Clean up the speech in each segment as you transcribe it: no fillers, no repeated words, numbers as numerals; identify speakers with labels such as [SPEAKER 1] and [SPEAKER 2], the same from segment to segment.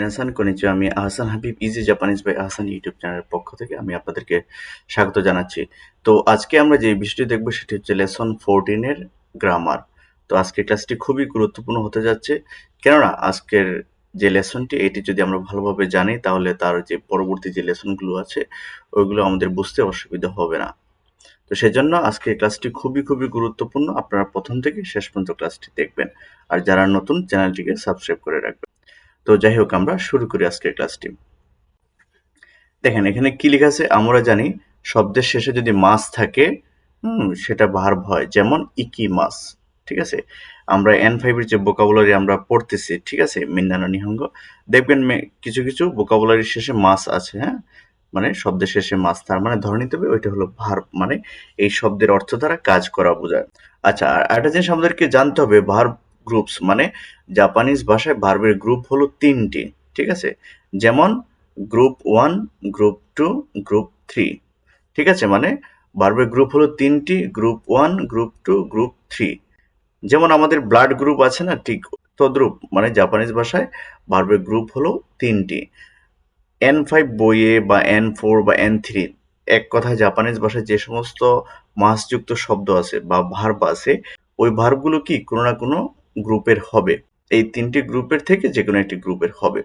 [SPEAKER 1] মিনাসান কনিচিওয়া, আমি Ahsan Habib easy Japanese by Ahsan YouTube চ্যানেলের পক্ষ থেকে আমি আপনাদেরকে স্বাগত জানাচ্ছি। তো আজকে আমরা যে বিষয়টি দেখব সেটি হচ্ছে লেসন 14 এর গ্রামার। তো আজকের ক্লাসটি খুবই গুরুত্বপূর্ণ হতে যাচ্ছে, কেননা আজকের যে লেসনটি এটি যদি আমরা ভালোভাবে জানি তাহলে তার যে পরবর্তী যে লেসনগুলো আছে ওইগুলো আমাদের বুঝতে অসুবিধা হবে না। তো সেজন্য আজকে ক্লাসটি খুবই গুরুত্বপূর্ণ। আপনারা প্রথম থেকে শেষ পর্যন্ত ক্লাসটি দেখবেন, আর যারা নতুন চ্যানেলটিকে সাবস্ক্রাইব করে রাখবেন। তো যাই হোক, আমরা শুরু করি আজকের ক্লাসটি। দেখেন এখানে কি লেখা আছে, আমরা জানি শব্দের শেষে যদি মাস থাকে সেটা ভার্ব হয়, যেমন ইকি মাস। ঠিক আছে, আমরা N5 এর যে ভোকাবুলারি আমরা পড়তেছি, ঠিক আছে, মিন্নানো নিহঙ্গ, দেখবেন কিছু কিছু ভোকাবুলারির শেষে মাস আছে। হ্যাঁ, মানে শব্দের শেষে মাস, তার মানে ধরে নিতে হবে ওইটা হলো ভার্ব, মানে এই শব্দের অর্থ দ্বারা কাজ করা বোঝায়। আচ্ছা, আর একটা জিনিস আমাদেরকে জানতে হবে, ভার্ব গ্রুপস মানে জাপানিজ ভাষায় ভার্বের গ্রুপ হলো 3টি। ঠিক আছে, যেমন গ্রুপ 1, গ্রুপ 2, গ্রুপ 3। ঠিক আছে, মানে ভার্বের গ্রুপ হলো 3টি, গ্রুপ 1, গ্রুপ 2, গ্রুপ 3। যেমন আমাদের ব্লাড গ্রুপ আছে না, ঠিক তদ্রূপ মানে জাপানিজ ভাষায় ভার্বের গ্রুপ হলো 3টি। N5 বইয়ে বা N4 বা N3, এক কথায় জাপানিজ ভাষায় যে সমস্ত মাসযুক্ত শব্দ আছে বা ভার্ব আছে, ওই ভার্বগুলো কি কোনো না কোনো গ্রুপের হবে। এই 3টি গ্রুপের থেকে যে কোনো একটি গ্রুপের হবে।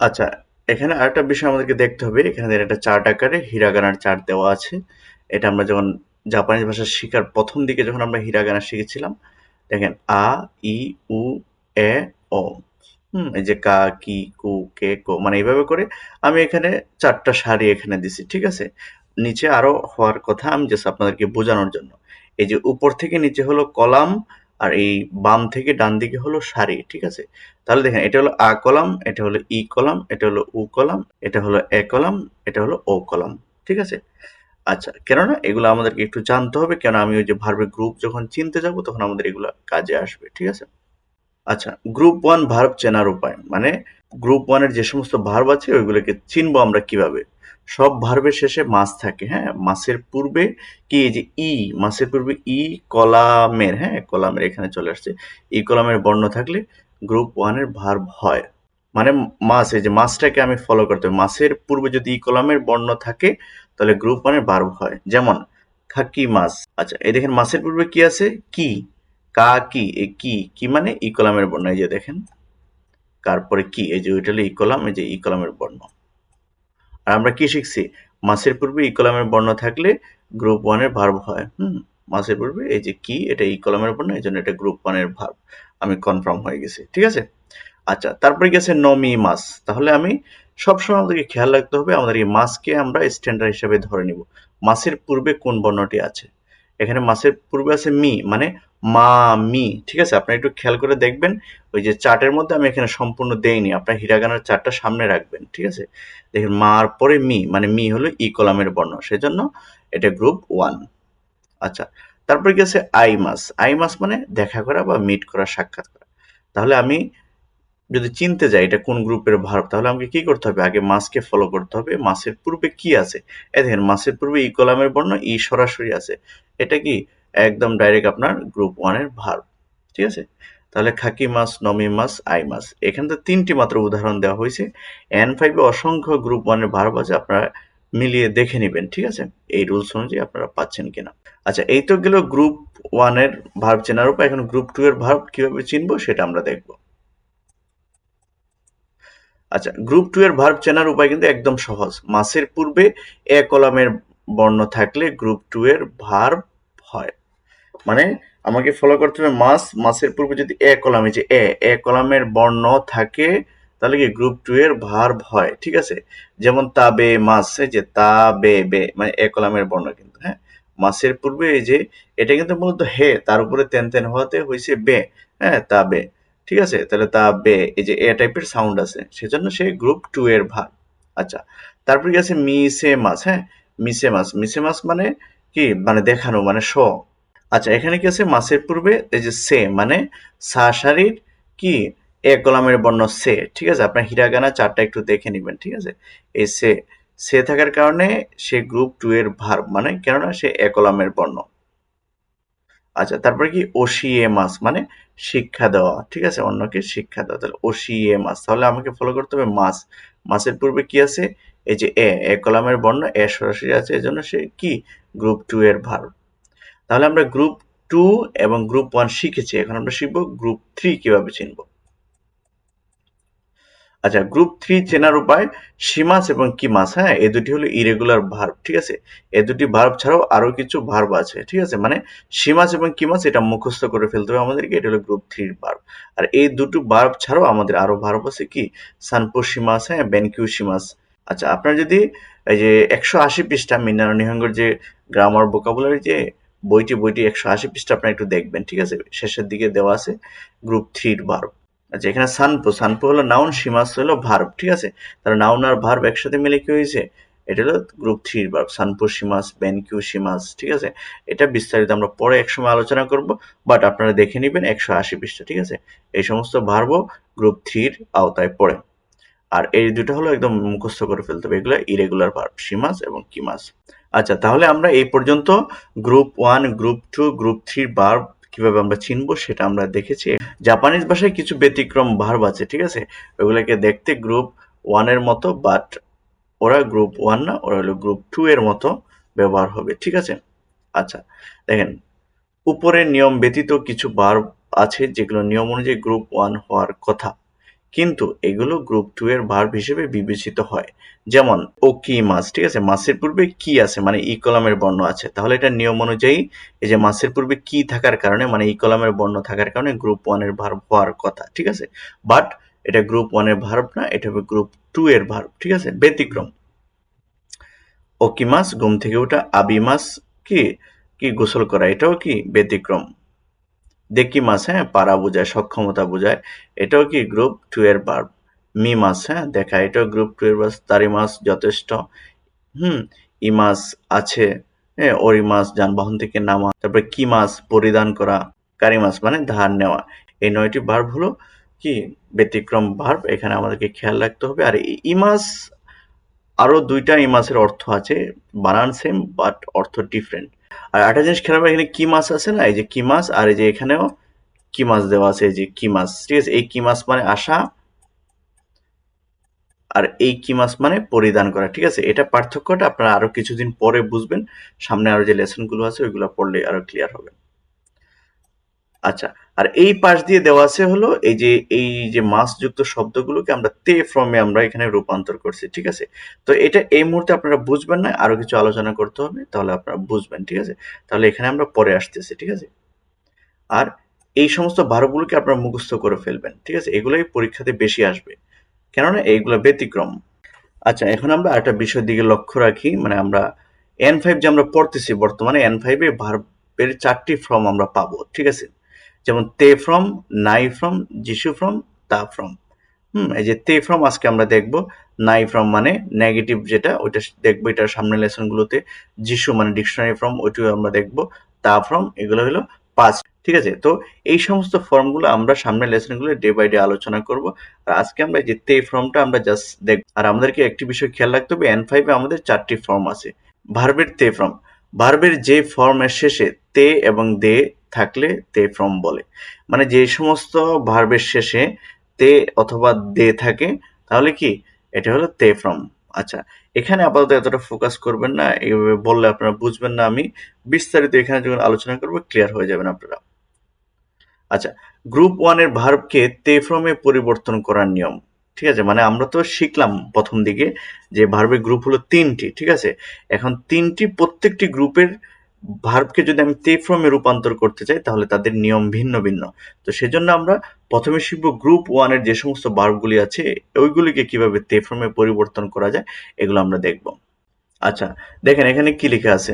[SPEAKER 1] আচ্ছা, এখানে আরেকটা বিষয় আমাদেরকে দেখতে হবে, এখানে একটা চার্ট আকারে হিরাগানার চার্ট দেওয়া আছে। এটা আমরা যখন জাপানিজ ভাষা শেখার প্রথম দিকে যখন আমরা হিরাগানা শিখেছিলাম, দেখেন আ, ই, উ, এ, ও। এই যে কা, কি, কু, কে, কো, মানে এইভাবে করে আমি এখানে 4টা সারি এখানে দিছি। ঠিক আছে, নিচে আরো হওয়ার কথা, আমি জাস্ট আপনাদেরকে বোঝানোর জন্য। এই যে উপর থেকে নিচে হলো কলাম, আর এই বাম থেকে ডান দিকে হলো সারি। ঠিক আছে, তাহলে দেখেন এটা হলো আ কলাম, এটা হলো ই কলাম, এটা হলো উ কলাম, এটা হলো এ কলাম, এটা হলো ও কলাম। ঠিক আছে, আচ্ছা, কেননা এগুলো আমাদেরকে একটু জানতে হবে, কেন আমি ওই যে ভার্বের গ্রুপ যখন চিনতে যাব তখন আমাদের এগুলো কাজে আসবে। ঠিক আছে, আচ্ছা, গ্রুপ 1 ভার্ব চেনার উপায়, মানে গ্রুপ 1 এর যে সমস্ত ভার্ব আছে ওইগুলোকে চিনবো আমরা কিভাবে। সব ভার্বের শেষে মাস থাকে। হ্যাঁ, মাসের পূর্বে কি, এই যে ই, মাসের পূর্বে ই কলামের, হ্যাঁ কলামের এখানে চলে আসছে, ই কলামের বর্ণ থাকলে গ্রুপ 1 এর ভার্ব হয়। মানে মাস, এই যে মাসটাকে আমি ফলো করতে হবে, মাসের পূর্বে যদি ই কলামের বর্ণ থাকে তাহলে গ্রুপ 1 এর ভার্ব হয়। যেমন খাকি মাস। আচ্ছা, এই দেখেন মাসের পূর্বে কি আছে, কি, কা কি, এই কি কি মানে ই কলামের বর্ণ, এই যে দেখেন তারপরে কি, এই যে ওইটা হলো ই কলাম, এই যে ই কলামের বর্ণ। আর আমরা কি শিখছি, মাসের পূর্বে ই কলামের বর্ণ থাকলে গ্রুপ 1 এর ভার্ব হয়। মাসের পূর্বে এই যে কি, এটা ই কলামের বর্ণ, এই জন্য এটা গ্রুপ 1 এর ভার্ব। আমি কনফার্ম হয়ে গেছি। ঠিক আছে, আচ্ছা, তারপরে গেছে নমি মাস। তাহলে আমি সবসময় আমাদেরকে খেয়াল রাখতে হবে, আমাদের এই মাসকে আমরা স্ট্যান্ডার্ড হিসেবে ধরে নিব। মাসের পূর্বে কোন বর্ণটি আছে, এখানে মাসের পূর্বে আছে মি, মানে মা, মি। ঠিক আছে, আপনি একটু খেয়াল করে দেখবেন, ওই যে চার্টের মধ্যে আমি এখানে সম্পূর্ণ দেইনি, আপনার হিরাগানার চার্টটা সামনে রাখবেন। ঠিক আছে, দেখেন মার পরে মি, মানে মি হলো ই কলামের বর্ণ, সেজন্য এটা গ্রুপ 1। আচ্ছা, তারপরে গেছে আই মাস। আই মাস মানে দেখা করা বা মিট করা, সাক্ষাৎ করা। তাহলে আমি যদি চিনতে যাই এটা কোন গ্রুপের ভার্ব, তাহলে আমাকে কি করতে হবে, আগে মাসকে ফলো করতে হবে। মাসের পূর্বে কি আছে, এই দেখেন মাসের পূর্বে ই কলামের বর্ণ ই সরাসরি আছে, এটা কি একদম ডাইরেক্ট আপনার গ্রুপ 1 এর ভার্ব। ঠিক আছে, তাহলে খাকি মাস, নমি মাস, আই মাস, এখানে তো 3টি মাত্র উদাহরণ দেওয়া হয়েছে। N5 এ অসংখ্য গ্রুপ 1 এর ভার্ব আছে, আপনারা মিলিয়ে দেখে নেবেন। ঠিক আছে, এই রুলস অনুযায়ী আপনারা পাচ্ছেন কিনা। আচ্ছা, এই তো গেল গ্রুপ 1 এর ভার্ব চেনার উপায়। এখন গ্রুপ 2 এর ভার্ব কিভাবে চিনবো সেটা আমরা দেখবো। আচ্ছা, গ্রুপ 2 এর ভার্ব চেনার উপায় কিন্তু একদম সহজ। মাসের পূর্বে এ কলামের বর্ণ থাকলে গ্রুপ 2 এর ভার্ব হয়। মানে আমাকে ফলো করতে হবে, মাসের পূর্বে যদি এ কলামে, যে এ কলামের বর্ণ থাকে তাহলে কি গ্রুপ 2 এর ভার্ব হয়। ঠিক আছে, যেমন তাবে মাস, এই যে তাবে বে, মানে এ কলামের বর্ণ কিন্তু। হ্যাঁ, মাসের পূর্বে এই যে এটা কিন্তু মূলত হে, তার উপরে তেন তেন হওয়াতে হয়েছে বে। হ্যাঁ, তাবে। ঠিক আছে, তাহলে তাবে, এই যে এ টাইপের সাউন্ড আছে, সেজন্য সে গ্রুপ 2 এর ভার্ব। আচ্ছা, তারপরে গেছে মিসে মাস। হ্যাঁ, মিসে মাস, মিসে মাস মানে কি, মানে দেখানো, মানে শো। আচ্ছা, এখানে কি আছে, মাসের পূর্বে এই যে সে, মানে সা সারির কি, এ কলামের বর্ণ সে। ঠিক আছে, আপনার হিরাগানা চারটা একটু দেখে নিবেন। ঠিক আছে, এই সে, সে থাকার কারণে সে গ্রুপ 2 এর ভার্ব, মানে কেননা সে এ কলামের বর্ণ। আচ্ছা, তারপরে কি ওশিয়ে মাস, মানে শিক্ষা দেওয়া, ঠিক আছে, অন্যকে শিক্ষা দেওয়া, তাহলে ওসিএ মাস। তাহলে আমাকে ফলো করতে হবে মাস। মাসের পূর্বে কি আছে, এই যে এ কলামের বর্ণ এ সরাসরি আছে, এজন্য সে কি গ্রুপ 2 এর ভার্ব। তাহলে আমরা গ্রুপ 2 এবং গ্রুপ 1 শিখেছি, এখন আমরা শিখব গ্রুপ 3 কিভাবে চিনব। আচ্ছা, গ্রুপ 3 চেনার উপায়, সীমাস এবং কিমাস, হ্যাঁ, এই দুটি হলো ইরেগুলার ভার্ব, ঠিক আছে। এই দুটি ভার্ব ছাড়াও আরো কিছু ভার্ব আছে, ঠিক আছে, মানে সীমাস এবং কিমাস এটা মুখস্থ করে ফেলতে হবে আমাদেরকে, এটা হলো গ্রুপ 3 এর ভার্ব। আর এই দুটো ভার্ব ছাড়াও আমাদের আরো ভার্ব আছে কি, সানপো সীমাস, হ্যাঁ, বেনকিউ সীমাস। আচ্ছা, আপনার যদি এই যে 180 পৃষ্ঠা মিনানো নিহঙ্গের যে গ্রামার ভোকাবুলারি যে বইটি 180 পৃষ্ঠা আপনারা একটু দেখবেন, ঠিক আছে, শেষের দিকে দেওয়া আছে গ্রুপ 3 এর ভার্ব। আচ্ছা, এখানে সানপো হলো নাউন, সীমাস হলো ভার্ব, ঠিক আছে। তাহলে নাউন আর ভার্ব একসাথে মিলে কি হয়েছে, এটা হলো গ্রুপ 3 এর ভার্ব, সানপো সীমাস, বেনকিউ সীমাস, ঠিক আছে। এটা বিস্তারিত আমরা পরে একসময় আলোচনা করব, বাট আপনারা দেখে নেবেন 180 পৃষ্ঠা, ঠিক আছে। এই সমস্ত ভার্বও গ্রুপ 3 এর আওতায় পড়ে। আর এই দুটো হলো একদম মুখস্থ করে ফেলতে হবে, এগুলো ইরেগুলার ভার্ব, সীমাস এবং কিমাস। আচ্ছা, তাহলে আমরা এই পর্যন্ত গ্রুপ 1, গ্রুপ 2, গ্রুপ 3 ভার্ব কিভাবে আমরা চিনবো সেটা আমরা দেখেছি। জাপানিজ ভাষায় কিছু ব্যতিক্রম ভার্ব আছে, ঠিক আছে, ওগুলোকে দেখতে গ্রুপ 1 এর মতো, বাট ওরা গ্রুপ 1 না, ওরা হলো গ্রুপ 2 এর মতো ব্যবহার হবে, ঠিক আছে। আচ্ছা, দেখেন, উপরের নিয়ম ব্যতীত কিছু ভার্ব আছে যেগুলো নিয়ম অনুযায়ী গ্রুপ 1 হওয়ার কথা, কিন্তু এগুলো গ্রুপ 2 এর ভার্ব হিসেবে বিবেচিত হয়। যেমন ওকিমাস, ঠিক আছে, মাসের পূর্বে কি আছে মানে ই কলামের বর্ণ আছে, তাহলে এটা নিয়ম অনুযায়ী এই যে মাসের পূর্বে কি থাকার কারণে মানে ই কলামের বর্ণ থাকার কারণে গ্রুপ 1 এর ভার্ব হওয়ার কথা, ঠিক আছে। বাট এটা গ্রুপ 1 এর ভার্ব না, এটা হবে গ্রুপ 2 এর ভার্ব, ঠিক আছে, ব্যতিক্রম। ওকিমাস ঘুম থেকে ওঠা, আবিমাস কি কি গোসল করা, এটাও কি ব্যতিক্রম। দেকিমাস, হ্যাঁ, পারা বোঝায়, সক্ষমতা বোঝায়, এটাও কি গ্রুপ 2 এর ভার্ব। মিমাস, হ্যাঁ, দেখা, এটাও গ্রুপ 2 এর ভার্ব। তারিমাস যথেষ্ট, হুম, ইমাস আছে, হ্যাঁ, ওরিমাস যানবাহন থেকে নামা, তারপরে কিমাস পরিধান করা, কারিমাস মানে ধার নেওয়া। এই 9টি ভার্ব হলো কি ব্যতিক্রম ভার্ব, এখানে আমাদেরকে খেয়াল রাখতে হবে। আর ইমাস আরো 2টা ইমাসের অর্থ আছে, বানান সেম বাট অর্থ ডিফারেন্ট। আর একটা জিনিস খেয়াল রাখবেন, এখানে কি মাছ আছে না, এই যে কি মাছ, আর এই যে এখানেও কি মাছ দেওয়া আছে, এই যে কি মাছ, ঠিক আছে। এই কি মাছ মানে আসা, আর এই কি মাছ মানে পরিধান করা, ঠিক আছে। এটা পার্থক্যটা আপনারা আরো কিছুদিন পরে বুঝবেন, সামনে আরো যে লেসন গুলো আছে ওইগুলো পড়লে আরো ক্লিয়ার হবে। আচ্ছা, আর এই পাশ দিয়ে দেওয়া আছে হলো এই যে মাস যুক্ত শব্দগুলোকে আমরা তে ফ্রমে আমরা এখানে রূপান্তর করছি, ঠিক আছে। তো এটা এই মুহূর্তে আপনারা বুঝবেন না, আরো কিছু আলোচনা করতে হবে, তাহলে আপনারা বুঝবেন, ঠিক আছে। তাহলে এখানে আমরা পরে আসতেছি, ঠিক আছে। আর এই সমস্ত ভার্বগুলোকে আপনারা মুখস্থ করে ফেলবেন, ঠিক আছে, এগুলোই পরীক্ষাতে বেশি আসবে, কেননা এইগুলো ব্যতিক্রম। আচ্ছা, এখন আমরা একটা বিষয়ের দিকে লক্ষ্য রাখি, মানে আমরা N5 যে আমরা পড়তেছি বর্তমানে, N5 এ ভার্বের 4টি ফর্ম আমরা পাবো, ঠিক আছে। যেমন তে ফ্রম, নাই ফ্রম, যিশু ফ্রম, তা ফ্রম। এই যে তে ফ্রম আজকে আমরা দেখব, নাই ফ্রম মানে নেগেটিভ যেটা ওইটা দেখবো এটার সামনের লেসন গুলোতে, যিশু মানে ডিকশনারি ফর্ম ওইটাও আমরা দেখব, তা ফ্রম এগুলো হলো পাস্ট, ঠিক আছে। তো এই সমস্ত ফর্মগুলো আমরা সামনের লেসনগুলো ডে বাই ডে আলোচনা করব। আর আজকে আমরা যে তে ফর্মটা আমরা জাস্ট দেখ। আর আমাদেরকে একটি বিষয় খেয়াল রাখতে হবে, N5 এ আমাদের 4টি ফর্ম আছে। ভার্বের তে ফর্ম, ভার্বের যে ফর্মের শেষে তে এবং দে থাকলে তে ফর্ম বলে, মানে যে সমস্ত ভার্বের শেষে তে অথবা দে থাকে তাহলে কি এটা হলো তে ফ্রম। আচ্ছা, এখানে আপাতত এতটা ফোকাস করবেন না, এইভাবে বললে আপনারা বুঝবেন না, আমি বিস্তারিত এখানে যখন আলোচনা করবো ক্লিয়ার হয়ে যাবেন আপনারা। আচ্ছা, গ্রুপ 1 এর ভার্বকে তে ফ্রমে পরিবর্তন করার নিয়ম, ঠিক আছে, মানে আমরা তো শিখলাম প্রথম দিকে যে ভার্বের গ্রুপ হলো 3টি, ঠিক আছে। এখন 3টি প্রত্যেকটি গ্রুপের ভার্বকে যদি আমি তে ফ্রমে রূপান্তর করতে চাই তাহলে তাদের নিয়ম ভিন্ন ভিন্ন। তো সেজন্য আমরা প্রথমে শিখবো গ্রুপ 1 এর যে সমস্ত ভার্বগুলি আছে ওইগুলিকে কিভাবে তে ফ্রমে পরিবর্তন করা যায়, এগুলো আমরা দেখব। আচ্ছা, দেখেন এখানে কি লেখা আছে,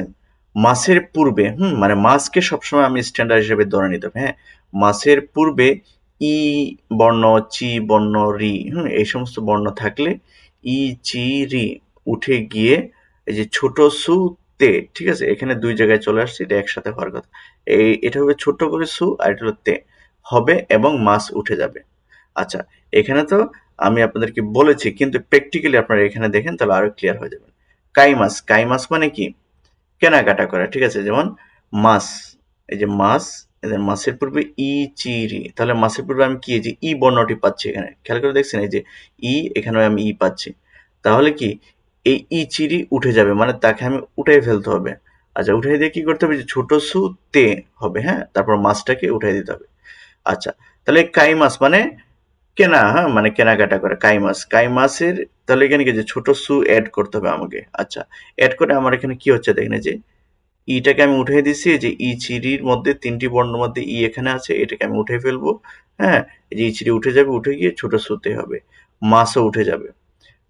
[SPEAKER 1] মাসের পূর্বে, মানে মাসকে সবসময় আমি স্ট্যান্ডার্ড হিসেবে ধরে নিতে হবে, হ্যাঁ। মাসের পূর্বে ই বর্ণ, চি বর্ণ, রি, এই সমস্ত বর্ণ থাকলে ই, চি, রি উঠে গিয়ে এই যে ছোট সু, তে, ঠিক আছে, এখানে 2 জায়গায় চলে আসছে, এটা একসাথে হওয়ার কথা। এটা হবে ছোট করে সু আর এটা হলো তে হবে এবং মাস উঠে যাবে। আচ্ছা, এখানে তো আমি আপনাদেরকে বলেছি, কিন্তু প্র্যাকটিক্যালি আপনারা এখানে দেখেন তাহলে আরো ক্লিয়ার হয়ে যাবে। কাইমাস, কাইমাস মানে কি কেনাকাটা করা, ঠিক আছে। যেমন মাস, এই যে মাস এদের মাসের পূর্বে ই চিরি, তাহলে মাসের পূর্বে আমি কি এই যে ই বর্ণটি পাচ্ছি এখানে, খেয়াল করে দেখছেন এই যে ই, এখানে আমি ই পাচ্ছি, তাহলে কি এই ই চিরি উঠে যাবে, মানে তাকে আমি উঠাই ফেলতে হবে। আচ্ছা, উঠাই দিয়ে কি করতে হবে, যে ছোট সু তে হবে, হ্যাঁ, তারপর মাছটাকে উঠাই দিতে হবে। আচ্ছা, তাহলে কাই মাছ মানে কেনা, হ্যাঁ, মানে কেনাকাটা করে কাই মাছ, কাই মাছের, তাহলে এখানে কি যে ছোট সু অ্যাড করতে হবে আমাকে। আচ্ছা, অ্যাড করে আমার এখানে কি হচ্ছে দেখেন, এই যে ইটাকে আমি উঠিয়ে দিচ্ছি, এই যে ই চিরির মধ্যে তিনটি বর্ণের মধ্যে ই এখানে আছে, এটাকে আমি উঠে ফেলবো। হ্যাঁ, এই যে ই চিরি উঠে যাবে, উঠে গিয়ে ছোট সুতে হবে, মাছও উঠে যাবে।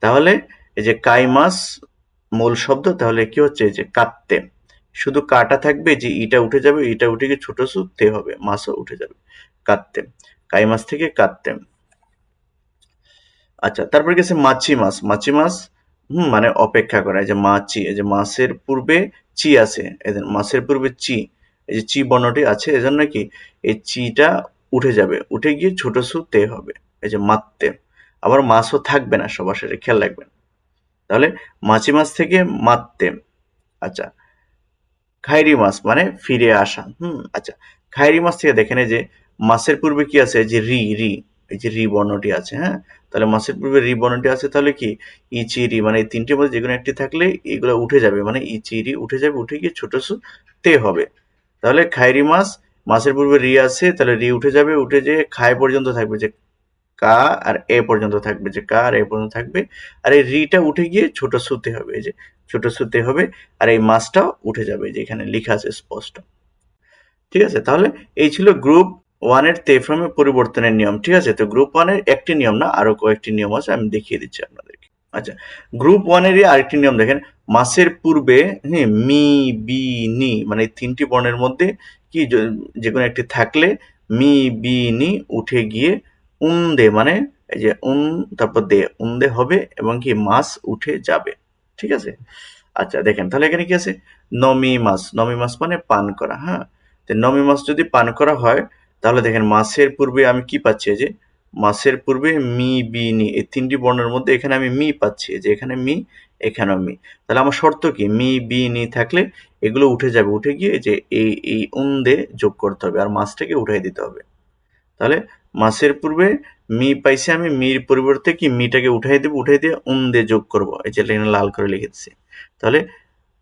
[SPEAKER 1] তাহলে এই যে কাই মাছ মূল শব্দ, তাহলে কি হচ্ছে, এই যে কাত্তে, শুধু কাটা থাকবে, যে ইটা উঠে যাবে, ইটা উঠে গিয়ে ছোট সুতে হবে, মাছও উঠে যাবে, কাত্তে, কাই মাছ থেকে কাত্তে। আচ্ছা, তারপরে গেছে মাছি মাছ, মাছি মাছ, মানে অপেক্ষা করা, এই যে মাছি, এই যে মাছের পূর্বে চি আছে, এদের মাছের পূর্বে চি, এই যে চি বর্ণটি আছে, এজন্য কি এই চিটা উঠে যাবে, উঠে গিয়ে ছোট সু তে হবে, এই যে মাত্তে। আবার মাছও থাকবে না সবার শেষে, খেয়াল রাখবেন। তাহলে মাছি মাছ থেকে মাত্তে। আচ্ছা, খাইরি মাছ মানে ফিরে আসা। আচ্ছা, খাইরি মাছ থেকে দেখেন, এই যে মাছের পূর্বে কি আছে, যে রি রি, এই যে রি বর্ণটি আছে, হ্যাঁ, তাহলে মাছের পূর্বে রি বর্ণটি আছে, তাহলে কি ইচি রি, মানে এই তিনটির মধ্যে যেকোনো একটি থাকলে এগুলো উঠে যাবে, মানে ইচি রি উঠে যাবে, উঠে গিয়ে ছোট সু তে হবে। তাহলে খাইরি মাছ, মাছের পূর্বে রি আছে, তাহলে রি উঠে যাবে, উঠে যেয়ে খায় পর্যন্ত থাকবে, যে কা আর এ পর্যন্ত থাকবে, যে কা আর এ পর্যন্ত থাকবে, আর এই রিটা উঠে গিয়ে ছোট সুতে হবে, এই যে ছোট সুতে হবে, আর এই মাছটাও উঠে যাবে, যে এখানে লেখা আছে স্পষ্ট। ঠিক আছে, তাহলে এই ছিল গ্রুপ ওয়ানের তে ফ্রমের পরিবর্তনের নিয়ম। ঠিক আছে, তো গ্রুপ ওয়ানের একটি নিয়ম না, আরো কয়েকটি নিয়ম আছে, আমি দেখিয়ে দিচ্ছি আপনাদেরকে। আচ্ছা, গ্রুপ ওয়ানেরই আরেকটি নিয়ম দেখেন, মাসের পূর্বে, হ্যাঁ, মি বি নি, মানে এই তিনটি বর্ণের মধ্যে কি যে কোনো একটি থাকলে মি বি নি উঠে গিয়ে উন্দে, মানে এই যে তারপর দে, উন্দে হবে, এবং কি মাছ উঠে যাবে। ঠিক আছে, আচ্ছা দেখেন, তাহলে এখানে কি আছে, নমি মাছ, নমি মাছ মানে পান করা, হ্যাঁ, তো নমি মাছ যদি পান করা হয়, তাহলে দেখেন মাছের পূর্বে আমি কি পাচ্ছি, এই যে মাছের পূর্বে মি বি নি, এই তিনটি বর্ণের মধ্যে এখানে আমি মি পাচ্ছি, যে এখানে মি, এখানেও মি, তাহলে আমার শর্ত কি, মি বি নি থাকলে এগুলো উঠে যাবে, উঠে গিয়ে যে এই উন্দে যোগ করতে হবে, আর মাছটাকে উঠাই দিতে হবে। তাহলে মাছের পূর্বে মি পাইছি, আমি মির পরিবর্তে কি মিটাকে উঠাই দেবো, উঠাই দিয়ে উন্দে যোগ করব, এই যে এখানে লাল করে লিখে দিচ্ছি। তাহলে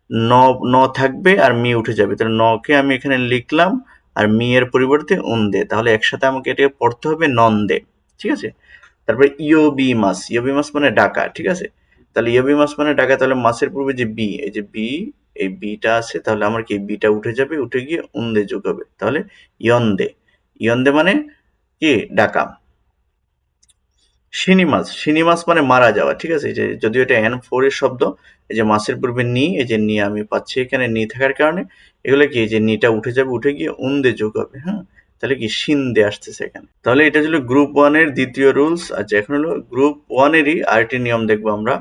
[SPEAKER 1] ন, ন থাকবে আর মি উঠে যাবে, তাহলে নকে আমি এখানে লিখলাম, আর মি এর পরিবর্তে উন্দে, তাহলে একসাথে আমাকে এটাকে পড়তে হবে নন্দে। ঠিক আছে, তারপরে ইয়োবি মাছ, ইয়োবি মাছ মানে ডাকা। ঠিক আছে, তাহলে ইয়োবি মাছ মানে ডাকা, তাহলে মাছের পূর্বে যে বি, এই যে বি, এই বিটা আছে, তাহলে আমার কি বিটা উঠে যাবে, উঠে গিয়ে উন্দে যোগ হবে, তাহলে ইয়ন্দে, ইয়ন্দে মানে কি ডাকা। শিনি মাছ, শিনি মাছ মানে মারা যাওয়া। ঠিক আছে, এই যে যদিও এটা N4 এর শব্দ, এই যে মাছের পূর্বে নি, এই যে নি আমি পাচ্ছি এখানে নি থাকার কারণে এগুলো কি, এই যে নিটা উঠে যাবে, উঠে গিয়ে উন্দে যোগ হবে, হ্যাঁ, তাহলে কি শিন্দে আসতেছে এখানে। তাহলে এটা ছিল গ্রুপ ওয়ান এর দ্বিতীয় রুলস। আচ্ছা, এখন হলো গ্রুপ ওয়ান এরই আরেকটি নিয়ম দেখবো আমরা।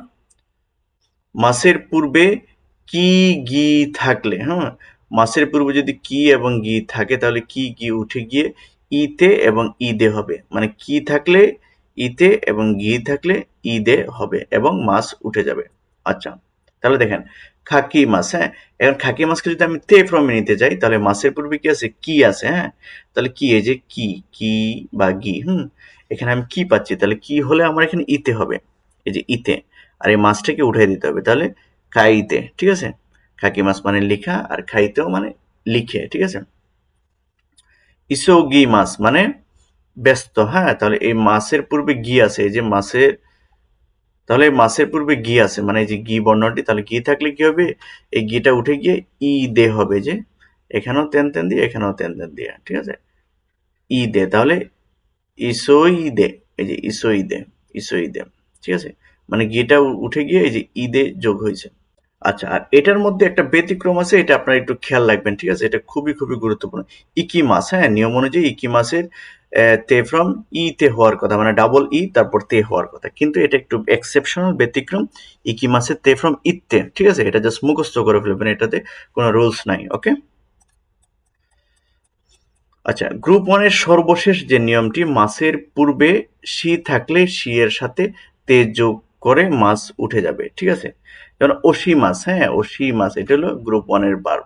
[SPEAKER 1] মাসের পূর্বে কি গি থাকলে, হ্যাঁ, মাসের পূর্বে যদি কি এবং গি থাকে, তাহলে কি গি উঠে গিয়ে ইতে এবং ঈদে হবে, মানে কি থাকলে ইতে এবং ঘি থাকলে ঈদে হবে, এবং মাছ উঠে যাবে। আচ্ছা, তাহলে দেখেন, খাকি মাছ, হ্যাঁ, এখন খাকি মাছকে যদি আমি তে ফর্মে নিতে যাই, তাহলে মাছের পূর্বে কি আছে, কি আছে, হ্যাঁ, তাহলে কি, এই যে কি বা গি, এখানে আমি কি পাচ্ছি, তাহলে কি হলে আমার এখানে ইতে হবে, এই যে ইতে, আর এই মাছটাকে উঠাই দিতে হবে, তাহলে খাইতে। ঠিক আছে, খাকি মাছ মানে লেখা, আর খাইতেও মানে লিখে। ঠিক আছে, ইসৌগি মাছ মানে ব্যস্ত, হ্যাঁ, তাহলে এই মাছের পূর্বে গি আছে, এই যে মাছের, তাহলে এই মাছের পূর্বে গি আছে, মানে এই যে গি বর্ণটি, তাহলে গি থাকলে কি হবে, এই গিটা উঠে গিয়ে ই দে হবে, যে এখানেও তেন তেন দিয়ে, এখানেও তেন তেন দিয়ে। ঠিক আছে, ই দে, তাহলে ইসোই দে, এই যে ইসোই দে, ইসোই দে। ঠিক আছে, মানে গিটা উঠে গিয়ে এই যে ঈদে যোগ হয়েছে। আচ্ছা, আর এটার মধ্যে একটা ব্যতিক্রম আছে, এটা আপনারা একটু খেয়াল রাখবেন। ঠিক আছে, এটা খুবই খুবই গুরুত্বপূর্ণ। ইকি মাছ, হ্যাঁ, নিয়ম অনুযায়ী ইকি মাছের তে ফ্রম ই তে হওয়ার কথা, মানে ডাবল ই তারপর তে হওয়ার কথা, কিন্তু এটা একটু এক্সেপশনাল, ব্যতিক্রম। ইকি মাছের তে ফ্রম ইতে। ঠিক আছে, এটা জাস্ট মুখস্থ করে ফেলবেন, এটাতে কোনো রুলস নাই। ওকে, আচ্ছা, গ্রুপ ওয়ানের সর্বশেষ যে নিয়মটি, মাছের পূর্বে সি থাকলে সি এর সাথে তে যোগ করে মাছ উঠে যাবে। ঠিক আছে, যেমন অসি মাছ, হ্যাঁ, অসি মাছ, এটা হলো গ্রুপ ওয়ানের ভার্ব।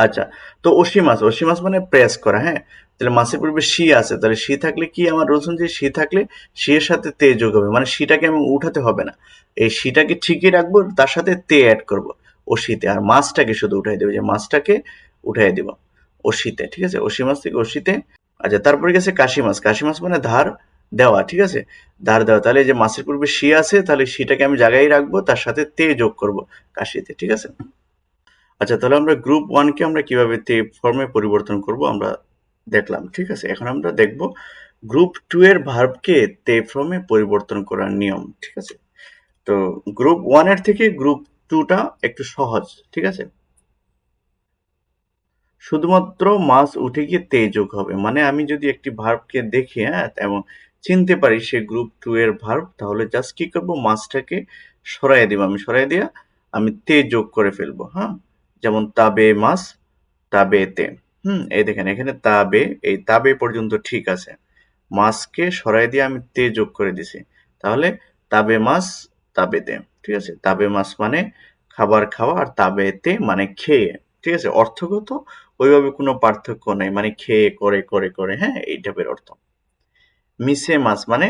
[SPEAKER 1] আচ্ছা, তো অসি মাছ, অসি মাছ মানে প্রেস করা, হ্যাঁ, তাহলে মাসের পূর্বে সি আছে, তাহলে সি থাকলে কি আমার রুলস অনুযায়ী সি থাকলে সি এর সাথে তে যোগ হবে, মানে সিটাকে আমি উঠাতে হবে না, এই সিটাকে ঠিকই রাখবো, তার সাথে তে অ্যাড করব ও শীতে, আর মাছটাকে শুধু উঠাই দেবো, যে মাছটাকে উঠাই দিব ও শীতে, ঠিক আছে, ও মাছ থেকে ও শীতে। আচ্ছা, তারপরে গেছে কাশি মাছ, কাশি মাছ মানে ধার দেওয়া, ঠিক আছে, ধার দেওয়া, তাহলে এই যে মাছের পূর্বে সি আছে, তাহলে সিটাকে আমি জায়গায় রাখবো, তার সাথে তে যোগ করব কাশিতে, ঠিক আছে। আচ্ছা, তাহলে আমরা গ্রুপ ওয়ানকে আমরা কিভাবে তে ফর্মে পরিবর্তন করব আমরা দেখলাম, ঠিক আছে। এখন আমরা দেখব গ্রুপ টু এর ভার্বকে তে ফর্মে পরিবর্তন করার নিয়ম, ঠিক আছে। তো গ্রুপ ওয়ান এর থেকে গ্রুপ টুটা একটু সহজ, ঠিক আছে। শুধুমাত্র মাস উঠে গিয়ে তে যোগ হবে, মানে আমি যদি একটি ভার্বকে দেখি, হ্যাঁ, এবং চিনতে পারি সে গ্রুপ টু এর ভার্ব, তাহলে জাস্ট কি করব, মাসটাকে সরাই দিব, আমি সরাই দিয়া আমি তে যোগ করে ফেলবো, হ্যাঁ। যেমন তাবে মাস, তাবে তে। এই দেখেন এখানে তাবে, এই তাবে পর্যন্ত ঠিক আছে, মাসকে সরাই দিয়ে আমি তে যোগ করে দিছি, তাহলে তাবে মাস, তাবে তে, ঠিক আছে। তাবে মাস মানে খাবার খাওয়া, আর তাবে তে মানে খেয়ে, ঠিক আছে। অর্থগত ওইভাবে কোনো পার্থক্য নাই, মানে খেয়ে, করে করে করে, হ্যাঁ, এই টাইপের অর্থ। মিসে মাস মানে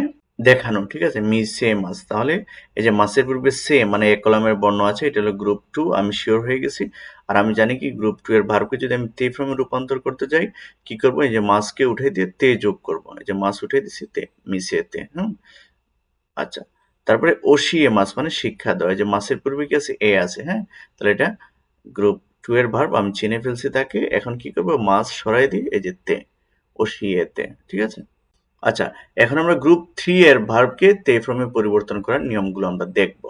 [SPEAKER 1] দেখানো, ঠিক আছে, মিসে মাস, তাহলে এই যে মাসের পূর্বে সে মানে এক কলামের বর্ণ আছে, এটা হলো গ্রুপ টু, আমি শিওর হয়ে গেছি। আর আমি জানি কি গ্রুপ টু এর ভার্বকে যদি আমি তে ফর্মে রূপান্তর করতে যাই, কি করব, এই যে মাসকে উঠে দিয়ে তে যোগ করব, এই যে মাস উঠে দিছি তে, মিসে তে। আচ্ছা, তারপরে ওসিয়ে মাস মানে শিক্ষা দেওয়া, এই যে মাসের পূর্বে কি আছে, এ আছে, হ্যাঁ, তাহলে এটা গ্রুপ টু এর ভার্ব, আমি চিনে ফেলছি তাকে, এখন কি করব, মাস সরাই দিই, এই যে তে, ওসিয়ে তে, ঠিক আছে। আচ্ছা, এখন আমরা গ্রুপ থ্রি এর ভার্বকে তে ফর্মে পরিবর্তন করার নিয়মগুলো আমরা দেখব।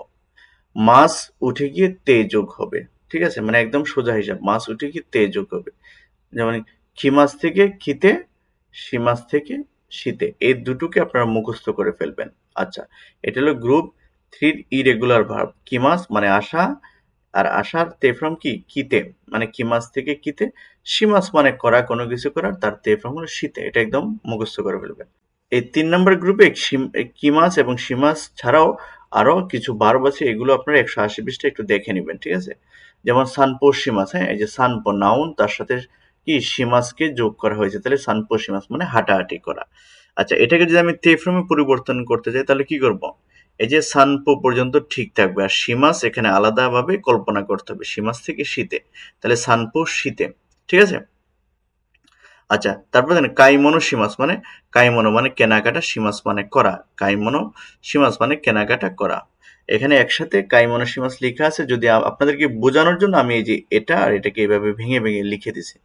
[SPEAKER 1] মাস উঠে গিয়ে তে যোগ হবে, ঠিক আছে, মানে একদম সোজা হিসাব, মাস উঠে গিয়ে তে যোগ হবে। যেমন খি মাস থেকে খিতে, সি মাস থেকে শীতে, এই দুটোকে আপনারা মুখস্থ করে ফেলবেন। আচ্ছা, এটা হলো গ্রুপ থ্রির ইরেগুলার ভার্ব, কি মাস মানে আসা, আর আসার তে ফর্ম কি, কিতে, মানে কি মাস থেকে কিতে, সি মাস মানে করা, কোনো কিছু করার, তার তে ফর্ম হলো শীতে, এটা একদম মুখস্থ করে ফেলবেন। এই ৩ নম্বর গ্রুপে কিমাস এবং সিমাস ছাড়াও আরো কিছু ভার্ব আছে, এগুলো আপনারা ১৮০ পৃষ্ঠায় একটু দেখে নিবেন, ঠিক আছে। যেমন সানপো সিমাস, হ্যাঁ, এই যে সানপো নাউন, তার সাথে কি সিমাসকে যোগ করা হয়েছে, তাহলে সানপো সিমাস মানে হাঁটাহাঁটি করা। আচ্ছা, এটাকে যদি আমি তে ফর্মে পরিবর্তন করতে চাই, তাহলে কি করব, এই যে সানপো পর্যন্ত ঠিক থাকবে, আর সিমাস এখানে আলাদাভাবে কল্পনা করতে হবে, সিমাস থেকে শীতে, তাহলে সানপো শীতে, ঠিক আছে। আচ্ছা, তারপর দেখেন কাইমোনো সীমাস মানে, কাইমোনো মানে কেনাকাটা, সীমাস মানে করা, কাইমোনো সীমাস মানে কেনাকাটা করা। এখানে একসাথে কাইমোনো সীমাস লেখা আছে, যদি আপনাদেরকে বোঝানোর জন্য আমি এই যে এটা আর এটাকে এইভাবে ভেঙে ভেঙে লিখে দিছি,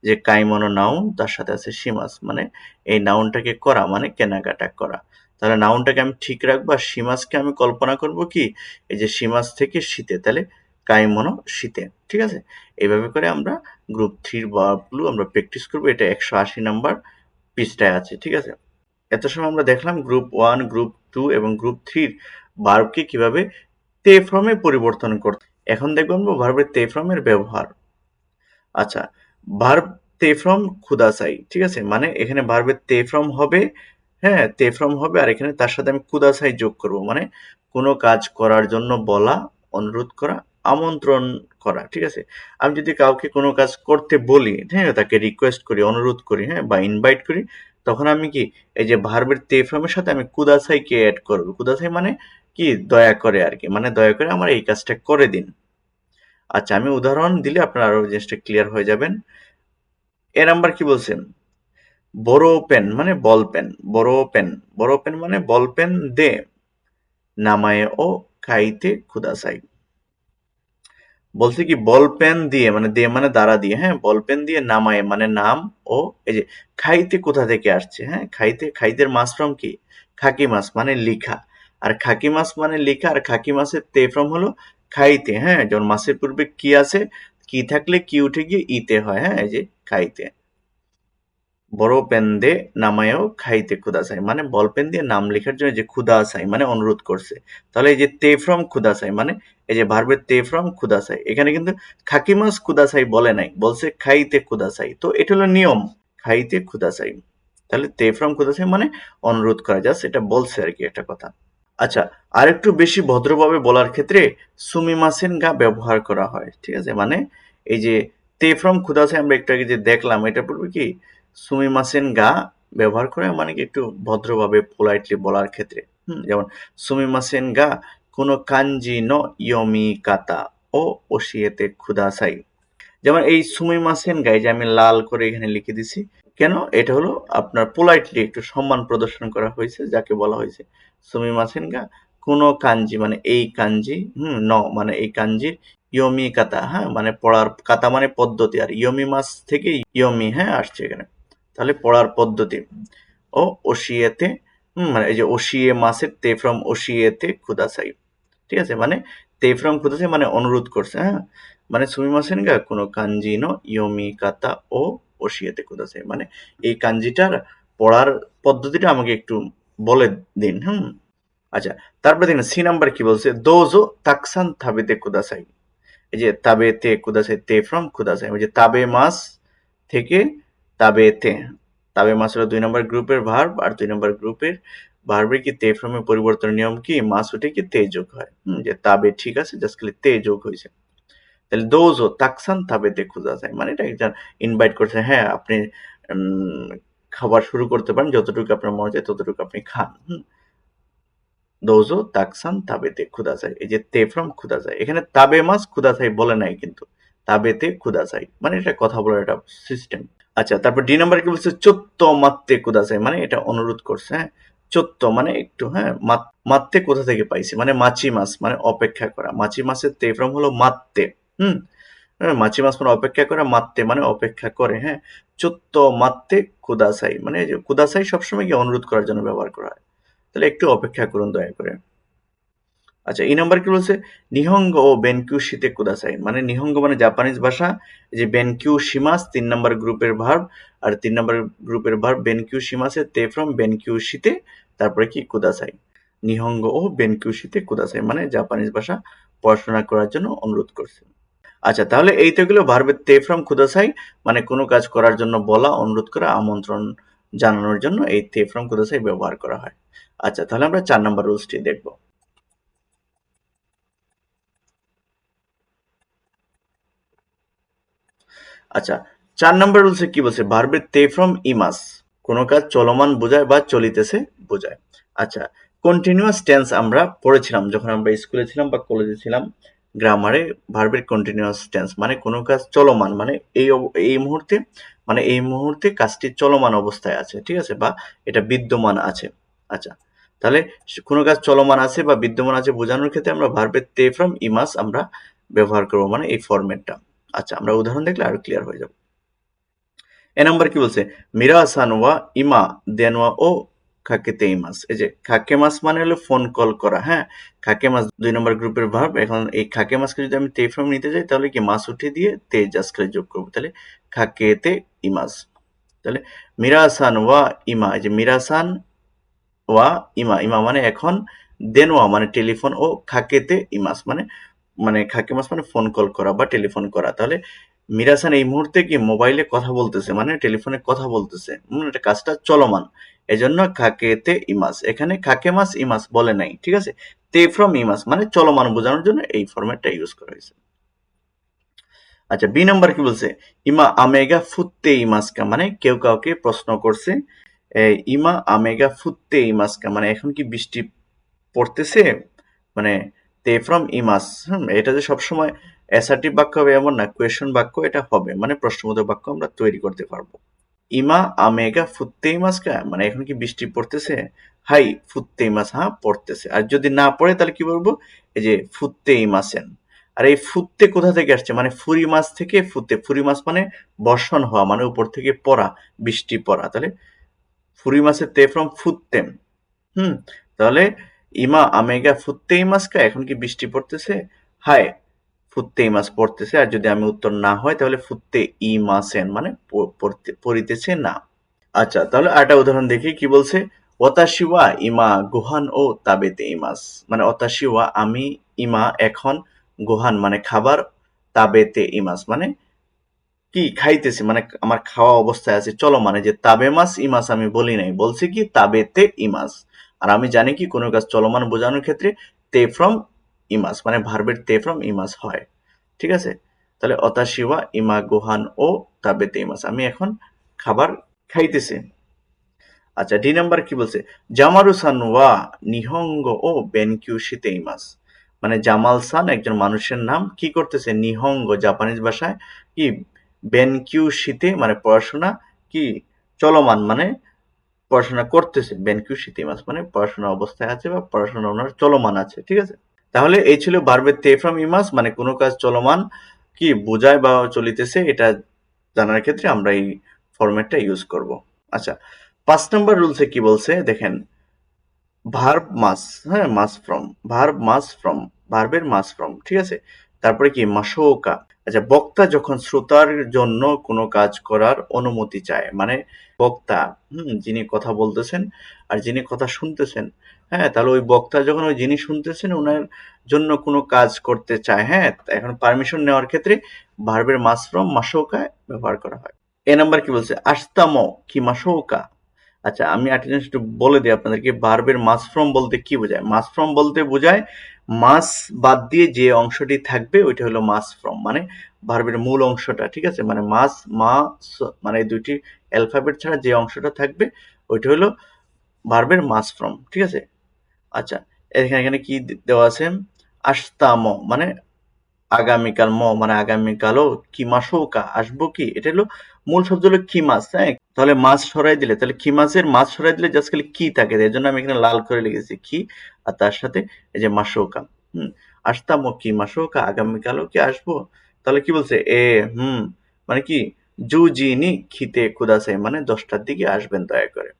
[SPEAKER 1] যে কাইমোনো নাউন, তার সাথে আছে সীমাস, মানে এই নাউনটাকে করা মানে কেনাকাটা করা, তাহলে নাউনটাকে আমি ঠিক রাখবো, আর সীমাসকে আমি কল্পনা করব কি, এই যে সীমাস থেকে শীতে, তাহলে কাইমোনো শীতে, ঠিক আছে। এইভাবে করে আমরা গ্রুপ থ্রির ভার্বগুলো আমরা প্র্যাকটিস করবো, এটা ১৮০ নাম্বার পৃষ্ঠায় আছে, ঠিক আছে। এত সময় আমরা দেখলাম গ্রুপ ওয়ান, গ্রুপ টু এবং গ্রুপ থ্রির ভার্বকে কিভাবে তে ফর্মে পরিবর্তন করতে। এখন দেখবো আমরা ভার্বের তে ফর্মের ব্যবহার। আচ্ছা, ভার্ব তে ফর্ম খুদাসাই, ঠিক আছে, মানে এখানে ভার্বের তে ফর্ম হবে, হ্যাঁ, তে ফর্ম হবে, আর এখানে তার সাথে আমি খুদাসাই যোগ করব, মানে কোনো কাজ করার জন্য বলা, অনুরোধ করা, আমন্ত্রণ করা, ঠিক আছে। আমি যদি কাউকে কোনো কাজ করতে বলি, হ্যাঁ, তাকে রিকোয়েস্ট করি, অনুরোধ করি, হ্যাঁ, বা ইনভাইট করি, তখন আমি কি এই যে ভার্বের তে ফর্মের সাথে আমি কুদাসাইকে অ্যাড করব, কুদাসাই মানে কি, দয়া করে আর কি, মানে দয়া করে আমার এই কাজটা করে দিন। আচ্ছা, আমি উদাহরণ দিলে আপনারা আরো জিনিসটা ক্লিয়ার হয়ে যাবেন। এ নাম্বার কি বলছেন, বড় পেন মানে বল পেন, বড় পেন, বড় পেন মানে বল পেন দে, নামায়ে ও খাইতে খুদাসাই। বলছে কি বল পেন দিয়ে, মানে দে মানে দ্বারা দিয়ে, হ্যাঁ, বল পেন দিয়ে, নামায়ে মানে নাম, ও এই যে খাইতে কোথা থেকে আসছে, হ্যাঁ, খাইতে, খাইতের মাস ফ্রম কি, খাকি মাস মানে লিখা, আর খাকি মাস মানে লিখা, আর খাকি মাসের তে ফ্রম হলো খাইতে, হ্যাঁ, যেমন মাসের পূর্বে কি আছে, কি থাকলে কি উঠে গিয়ে ইতে হয়, হ্যাঁ, এই যে খাইতে। বড় পেন দে নামায়েও খাইতে খুদাসাই, মানে বল পেন দিয়ে নাম লেখার জন্য যে খুদাসাই মানে অনুরোধ করছে, তাহলে এই যে তে ফ্রম খুদাসাই, মানে এই যে ভার্বের তে ফ্রম খুদাসাই, এখানে কিন্তু খাকিমাস খুদাসাই বলে নাই, বলছে খাইতে খুদাসাই, তো এটা হলো নিয়ম, খাইতে খুদাসাই, তাহলে তে ফ্রম খুদাসাই মানে অনুরোধ করা, জাস্ট এটা বলছে আর কি একটা কথা। আচ্ছা, আরেকটু বেশি ভদ্রভাবে বলার ক্ষেত্রে সুমিমাসেন গা ব্যবহার করা হয়, ঠিক আছে, মানে এই যে তে ফ্রম খুদাসাই আমরা একটু আগে যে দেখলাম, এটা পূর্বে কি সুমিমাসেন গা ব্যবহার করে মানে কি একটু ভদ্রভাবে পোলাইটলি বলার ক্ষেত্রে। যেমন সুমিমাসেন গা কোনো কাঞ্জি নো ইয়মি কাতা ও ওশিয়েতে খুদাসাই। যেমন এই সুমিমাসেন গাই যে আমি লাল করে এখানে লিখে দিছি, কেন? এটা হলো আপনার পোলাইটলি একটু সম্মান প্রদর্শন করা হয়েছে, যাকে বলা হয়েছে সুমিমাসেন গা কোনো কাঞ্জি মানে এই কাঞ্জি, ন মানে এই কাঞ্জির ইয়মি কাতা, হ্যাঁ মানে পড়ার কাতা মানে পদ্ধতি, আর ইয়মি মাস থেকে ইয়মি হ্যাঁ আসছে এখানে, তাহলে পড়ার পদ্ধতি। ও ওশিয়েতে, মানে এই যে ওশিয়ে মাসের তে ফ্রম ওশিয়েতে খুদাসাই, ঠিক আছে, মানে তে ফ্রম খুদাসাই মানে অনুরোধ করছে, হ্যাঁ মানে সুমিমাসেন গা কোনো কাঞ্জি নো ইয়মি কাতা ও ওশিয়েতে খুদাসাই, মানে এই কাঞ্জিটার পড়ার পদ্ধতিটা আমাকে একটু বলে দিন। আচ্ছা, তারপরে দেখুন সি নাম্বার কি বলছে, দোজো তাকসান তাবেতে কুদাসাই। এই যে তাবেতে কুদাসাই, তে ফ্রম কুদাসাই, ওই যে তাবে মাস থেকে তাবেতে। তাবে মাস হলো 2 নম্বর গ্রুপের ভার্ব, আর 2 নম্বর গ্রুপের ভার্বের কি তে ফ্রমের পরিবর্তনের নিয়ম কি, মাস উঠে কি তে যোগ হয়। যে তাবে ঠিক আছে, জাস্ট খালি তে যোগ হয়েছে। তাহলে দোজো তাকসান তাবেতে কুদাসাই, মানে এটা একজন ইনভাইট করছে, হ্যাঁ আপনি খাবার শুরু করতে পারেন, যতটুকু আপনার মনে চায় ততটুকু আপনি খান। দোজো তাকসান তাবেতে খুদাসাই, এই যে তে ফ্রম খুদাসাই, এখানে তাবে মাস খুদাসাই বলে নাই কিন্তু, তাবেতে খুদাসাই মানে এটা কথা বলার একটা সিস্টেম। আচ্ছা, তারপর ডি নাম্বার কি বলছে, চোত্ত মাত্তে কুদাসাই, মানে এটা অনুরোধ করছে, হ্যাঁ চোত্ত মানে একটু, হ্যাঁ মাত্তে কোথা থেকে পাইছি, মানে মাছি মাস মানে অপেক্ষা করা, মাছি মাসের তে ফ্রম হলো মাত্তে। হুম মাছি মাস মানে অপেক্ষা করে, মাত্তে মানে অপেক্ষা করে, হ্যাঁ চোত্ত মাত্তে কুদাসাই মানে যে কুদাসাই সবসময় কি অনুরোধ করার জন্য ব্যবহার করা হয়, তাহলে একটু অপেক্ষা করুন দয়া করে। আচ্ছা, এই নাম্বার কি বলছে, নিহঙ্গ ও বেনকিউ শীতে কুদাসাই, মানে নিহঙ্গ মানে জাপানিজ ভাষা, যে বেনকিউ শিমাস 3 নাম্বার গ্রুপের ভার্ব, আর 3 নাম্বার গ্রুপের ভার্ব বেনকিউ শিমাসে তে ফ্রম বেনকিউ শীতে, তারপরে কি কুদাসাই, নিহঙ্গ ও বেনকিউ শীতে কুদাসাই মানে জাপানিজ ভাষা পড়াশোনা করার জন্য অনুরোধ করছে। আচ্ছা, তাহলে এই তো গেলো ভার্বের তে ফ্রম কুদাসাই, মানে কোনো কাজ করার জন্য বলা, অনুরোধ করা, আমন্ত্রণ জানানোর জন্য এই তে ফ্রম কুদাসাই ব্যবহার করা হয়। আচ্ছা, তাহলে আমরা 4 নাম্বার রুলসটি দেখবো। আচ্ছা, 4 নাম্বার রুলসে কি বলছে, ভার্বের তে ফ্রম ইমাস কোনো কাজ চলমান বোঝায় বা চলিতেছে বোঝায়। আচ্ছা, কন্টিনিউয়াস টেন্স আমরা পড়েছিলাম যখন আমরা স্কুলে ছিলাম বা কলেজে ছিলাম, গ্রামারে ভার্বের কন্টিনিউয়াস টেন্স মানে কোনো কাজ চলমান, মানে এই মুহূর্তে, মানে এই মুহূর্তে কাজটি চলমান অবস্থায় আছে, ঠিক আছে, বা এটা বিদ্যমান আছে। আচ্ছা, তাহলে কোনো কাজ চলমান আছে বা বিদ্যমান আছে বোঝানোর ক্ষেত্রে আমরা ভার্বের তে ফ্রম ইমাস আমরা ব্যবহার করবো, মানে এই ফরম্যাটটা। আচ্ছা, আমরা উদাহরণ দেখলে আরো ক্লিয়ার হয়ে যাবে। এ নাম্বার কি বলছে, মিরাসান ওয়া ইমা দেনওয়া ও খাকেতে ইমাস, এই যে খাকে মাস মানে হলো ফোন কল করা, হ্যাঁ খাকে মাস 2 নম্বর গ্রুপের ভার্ব, এখন এই খাকে মাসকে যদি আমি তে ফ্রম নিতে যাই তাহলে কি মাস উঠিয়ে দিয়ে তে জাস্ট করে যোগ করবো, তাহলে খাকেতে ইমাস। তাহলে মিরাসান ওয়া ইমা, এই যে মিরাসান ওয়া ইমা, ইমা মানে এখন, দেনওয়া মানে টেলিফোন, ও খাকেতে ইমাস মানে, মানে খাকে মাস মানে ফোন কল করা বা টেলিফোন করা। তাহলে মিরাসান এই মুহূর্তে কি মোবাইলে কথা বলতেছে, মানে টেলিফোনে কথা বলতেছে, এটা কাজটা চলমান, এজন্য খাকেতে ইমাস, এখানে খাকে মাস ইমাস বলে নাই, ঠিক আছে, তে ফ্রম ইমাস মানে চলমান বোঝানোর জন্য এই ফরম্যাটটা ইউজ করা হয়েছে। আচ্ছা, বি নাম্বার কি বলছে, ইমা আমেগা ফুত্তে ইমাসকা, মানে কেউ কাউকে প্রশ্ন করছে, ইমা আমেগা ফুত্তে ইমাসকা মানে এখন কি বৃষ্টি পড়তেছে, মানে তে ফ্রম ইমাস। এটা যে সবসময় অ্যাসার্টিভ বাক্য হবে এমন না, কোয়েশন বাক্য এটা হবে, মানে প্রশ্নবোধক বাক্য আমরা তৈরি করতে পারবো। ইমা আমেগা ফুত্তে ইমাসকা মানে এখন কি বৃষ্টি পড়তেছে, হাই ফুত্তে ইমাস, হ্যাঁ পড়তেছে, আর যদি না পড়ে তাহলে কি বলবো, এই যে ফুত্তে ইমাসেন। আর এই ফুত্তে কোথা থেকে আসছে, মানে ফুরি মাছ থেকে ফুতে, ফুরি মাছ মানে বর্ষণ হওয়া, মানে উপর থেকে পড়া, বৃষ্টি পড়া, তাহলে ফুরি মাছের তে ফ্রম ফুত্তেম। হুম তাহলে ইমা আমেগা ফুত্তে ইমাসকা এখন কি বৃষ্টি পড়তেছে, হায় ফুত্তে ইমাস পড়তেছে, আর যদি আমি উত্তর না হয় তাহলে ফুত্তে ইমাসেন মানে পড়িতেছে না। আচ্ছা, তাহলে আরেকটা উদাহরণ দেখি কি বলছে, ওয়াতাশিওয়া ইমা গুহান ও তাবেতে ইমাস, মানে ওয়াতাশিওয়া আমি, ইমা এখন, গুহান মানে খাবার, তাবেতে ইমাস মানে কি খাইতেছি, মানে আমার খাওয়া অবস্থায় আছে চলো, মানে যে তাবে মাস ইমাস আমি বলি নাই, বলছি কি তাবেতে ইমাস। আর আমি জানি কি কোনো কাজ চলমান বোঝানোর ক্ষেত্রে তে ফ্রম ইমাস মানে ভার্বের তে ফ্রম ইমাস হয়, ঠিক আছে। তাহলে অতাশিওয়া ইমা গুহান ও তাবেতে ইমাস, আমি এখন খাবার খাইতেছে। আচ্ছা, ডি নাম্বার কি বলছে? জামারু সান ওয়া নিহঙ্গ ও বেনকিউ শিতেইমাস। মানে জামাল সান একজন মানুষের নাম, কি করতেছে? নিহঙ্গ জাপানিজ ভাষায় কি বেনকিউ শিতে মানে পড়াশোনা কি চলমান, মানে পড়াশোনা করতেছে। বেনকিউ শিতেইমাস মানে পড়াশোনা অবস্থায় আছে বা পড়াশোনা ওনার চলমান আছে, ঠিক আছে? তাহলে এই ছিল ভার্বের তে ফ্রম ইমাস, মানে কোনো কাজ চলমান কি বোঝায় বা চলিতেছে, এটা জানার ক্ষেত্রে আমরা এই ফরম্যাটটা ইউজ করব। আচ্ছা, ৫ নাম্বার রুলসে কি বলছে দেখেন, ভার্ব মাস, হ্যাঁ, মাস ফ্রম, ভার্ব মাস ফ্রম, ভার্বের মাস ফ্রম, ঠিক আছে? তারপরে কি মাশোকা। আচ্ছা, বক্তা যখন শ্রোতার জন্য কোনো কাজ করার অনুমতি চায়, মানে বক্তা, যিনি কথা বলতেছেন আর যিনি কথা শুনতেছেন, হ্যাঁ, তাহলে ওই বক্তা যখন ওই যিনি শুনতেছেন ওনার জন্য কোনো কাজ করতে চায়, হ্যাঁ, এখন পারমিশন নেওয়ার ক্ষেত্রে ভার্বের মাস ফ্রম মাশোকা ব্যবহার করা হয়। এ নাম্বার কি বলছে? আস্তামো কি মাশোকা। আচ্ছা, আমি একটা জিনিস একটু বলে দিই আপনাদেরকে, ভার্বের মাস ফ্রম বলতে কি বোঝায়? মাস ফ্রম বলতে বোঝায় মাস বাদ দিয়ে যে অংশটি থাকবে ওইটা হলো মাস ফ্রম, মানে ভার্বের মূল অংশটা, ঠিক আছে? মানে মাস, মানে এই দুইটি অ্যালফাবেট ছাড়া যে অংশটা থাকবে ওইটা হলো ভার্বের মাস ফ্রম, ঠিক আছে? আচ্ছা, এখানে কি দেওয়া আছে? আস্তাম মানে আগামীকাল, মানে আগামীকালও, কিমাশোকা আসবো কি, এটা হলো মূল শব্দ হলো কিমাস, হ্যাঁ? তাহলে মাছ সরাই দিলে, তাহলে কিমাসের মাছ সরাই দিলে জাস্ট খালি কি থাকে, এর জন্য আমি এখানে লাল করে লিখেছি কি, আর তার সাথে এই যে মাশোকা, আসতাম কি মাশোকা, আগামীকালও কি আসবো। তাহলে কি বলছে? মানে কি, জুজিনি খিতে কুদাসে, মানে 10টার দিকে আসবেন দয়া করে।